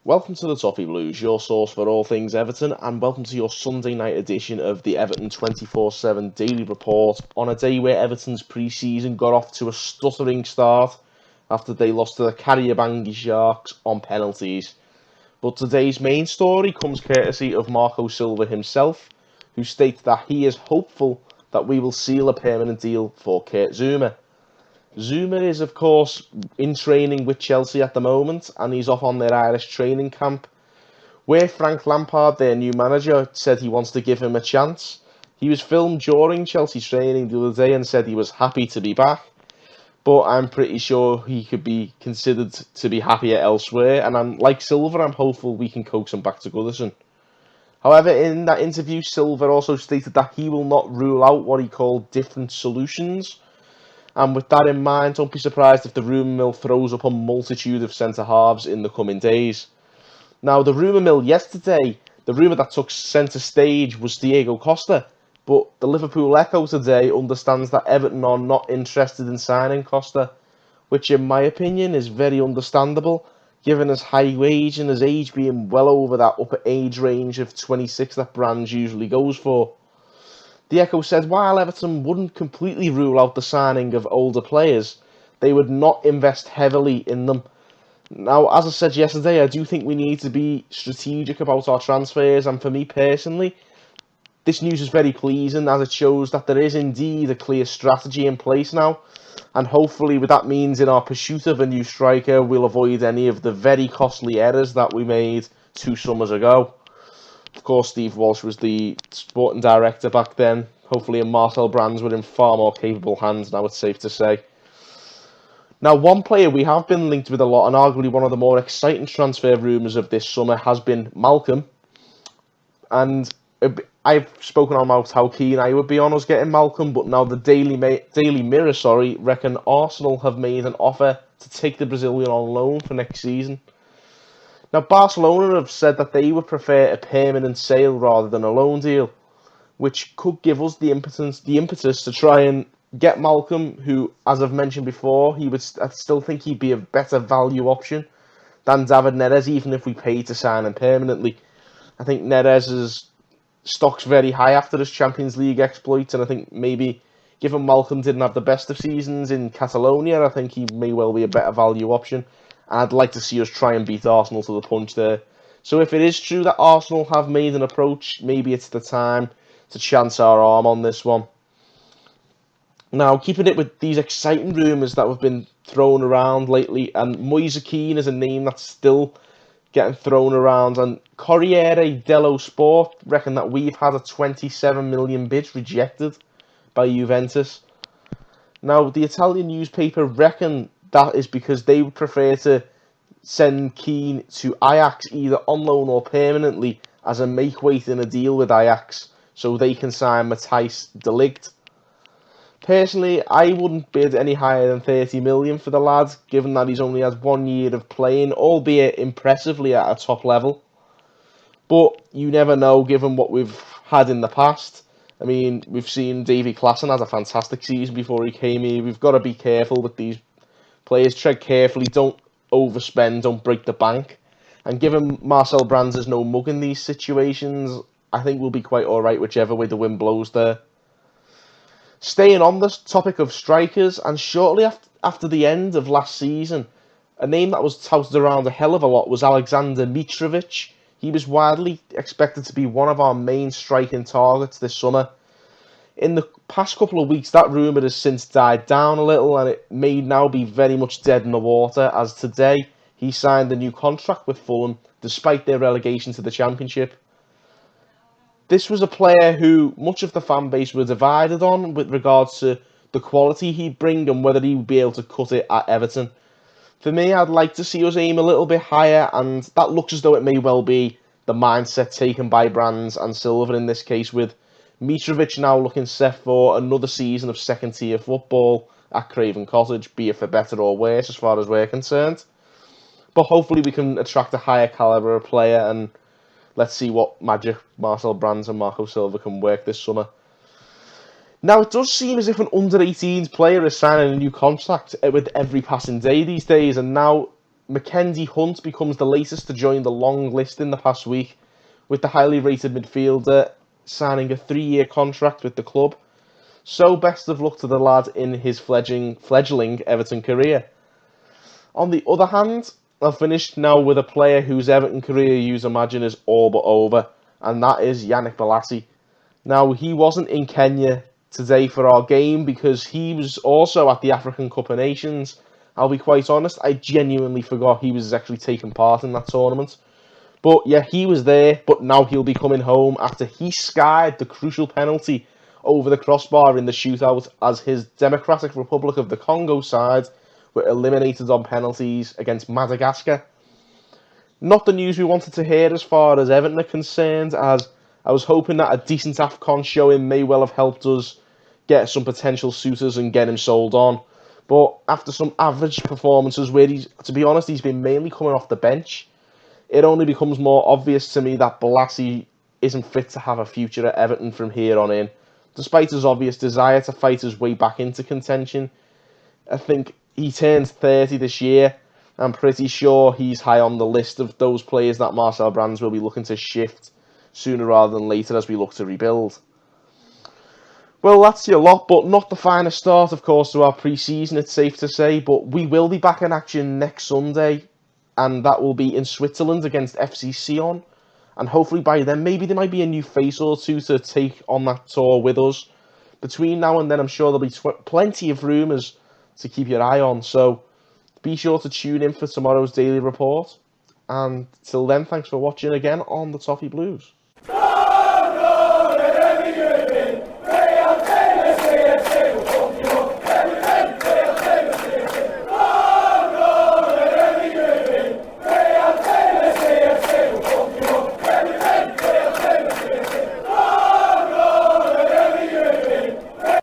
Welcome to the Toffee Blues, your source for all things Everton, and welcome to your Sunday night edition of the Everton 24/7 Daily Report on a day where Everton's pre-season got off to a stuttering start after they lost to the Kariobangi Sharks on penalties. But today's main story comes courtesy of Marco Silva himself, who states that he is hopeful that we will seal a permanent deal for Zouma. Zouma is, of course, in training with Chelsea at the moment, and he's off on their Irish training camp, where Frank Lampard, their new manager, said he wants to give him a chance. He was filmed during Chelsea training the other day and said he was happy to be back, but I'm pretty sure he could be considered to be happier elsewhere, and like Silva, I'm hopeful we can coax him back to Goodison. However, in that interview, Silva also stated that he will not rule out what he called different solutions. And with that in mind, don't be surprised if the rumour mill throws up a multitude of centre-halves in the coming days. Now, the rumour mill yesterday, the rumour that took centre stage was Diego Costa, but the Liverpool Echo today understands that Everton are not interested in signing Costa, which in my opinion is very understandable, given his high wage and his age being well over that upper age range of 26 that Brands usually goes for. The Echo said while Everton wouldn't completely rule out the signing of older players, they would not invest heavily in them. Now, as I said yesterday, I do think we need to be strategic about our transfers, and for me personally, this news is very pleasing as it shows that there is indeed a clear strategy in place now, and hopefully what that means in our pursuit of a new striker, we'll avoid any of the very costly errors that we made 2 summers ago. Of course, Steve Walsh was the sporting director back then. Hopefully, Marcel Brands were in far more capable hands now, it's safe to say. Now, one player we have been linked with a lot, and arguably one of the more exciting transfer rumours of this summer, has been Malcom. And I've spoken about how keen I would be on us getting Malcom, but now the Daily Mirror, reckon Arsenal have made an offer to take the Brazilian on loan for next season. Now, Barcelona have said that they would prefer a permanent sale rather than a loan deal, which could give us the impetus to try and get Malcom, who, as I've mentioned before, I still think he'd be a better value option than David Neres, even if we paid to sign him permanently. I think Neres' stock's very high after his Champions League exploits, and I think maybe, given Malcom didn't have the best of seasons in Catalonia, I think he may well be a better value option. And I'd like to see us try and beat Arsenal to the punch there. So if it is true that Arsenal have made an approach, maybe it's the time to chance our arm on this one. Now, keeping it with these exciting rumours that have been thrown around lately, and Kean is a name that's still getting thrown around, and Corriere dello Sport reckon that we've had a 27 million bid rejected by Juventus. Now, the Italian newspaper reckon that is because they would prefer to send Kean to Ajax either on loan or permanently as a make-weight in a deal with Ajax so they can sign Matthijs de Ligt. Personally, I wouldn't bid any higher than 30 million for the lad, given that he's only had 1 year of playing, albeit impressively at a top level. But you never know, given what we've had in the past. I mean, we've seen Davy Klaassen has a fantastic season before he came here. We've got to be careful with these players, tread carefully, don't overspend, don't break the bank. And given Marcel Brands is no mug in these situations, I think we'll be quite alright whichever way the wind blows there. Staying on this topic of strikers, and shortly after the end of last season, a name that was touted around a hell of a lot was Alexander Mitrovic. He was widely expected to be one of our main striking targets this summer. In the past couple of weeks, that rumour has since died down a little, and it may now be very much dead in the water, as today he signed a new contract with Fulham, despite their relegation to the Championship. This was a player who much of the fan base were divided on with regards to the quality he'd bring and whether he would be able to cut it at Everton. For me, I'd like to see us aim a little bit higher, and that looks as though it may well be the mindset taken by Brands and Silva in this case, with Mitrovic now looking set for another season of second-tier football at Craven Cottage, be it for better or worse as far as we're concerned. But hopefully we can attract a higher calibre of player, and let's see what magic Marcel Brands and Marco Silva can work this summer. Now, it does seem as if an under-18s player is signing a new contract with every passing day these days, and now Mackenzie Hunt becomes the latest to join the long list in the past week, with the highly rated midfielder signing a 3-year contract with the club. So best of luck to the lad in his fledgling Everton career. On the other hand, I'll finish now with a player whose Everton career you imagine is all but over, and that is Yannick Bolasie. Now, he wasn't in Kenya today for our game because he was also at the African Cup of Nations. I'll be quite honest, I genuinely forgot he was actually taking part in that tournament. But yeah, he was there, but now he'll be coming home after he skied the crucial penalty over the crossbar in the shootout as his Democratic Republic of the Congo side were eliminated on penalties against Madagascar. Not the news we wanted to hear as far as Everton are concerned, as I was hoping that a decent AFCON showing may well have helped us get some potential suitors and get him sold on. But after some average performances where to be honest, he's been mainly coming off the bench, it only becomes more obvious to me that Bolasie isn't fit to have a future at Everton from here on in. Despite his obvious desire to fight his way back into contention, I think he turns 30 this year. I'm pretty sure he's high on the list of those players that Marcel Brands will be looking to shift sooner rather than later as we look to rebuild. Well, that's your lot, but not the finest start, of course, to our pre-season, it's safe to say. But we will be back in action next Sunday, and that will be in Switzerland against FC Sion. And hopefully by then, maybe there might be a new face or two to take on that tour with us. Between now and then, I'm sure there'll be plenty of rumours to keep your eye on. So be sure to tune in for tomorrow's daily report. And till then, thanks for watching again on the Toffee Blues.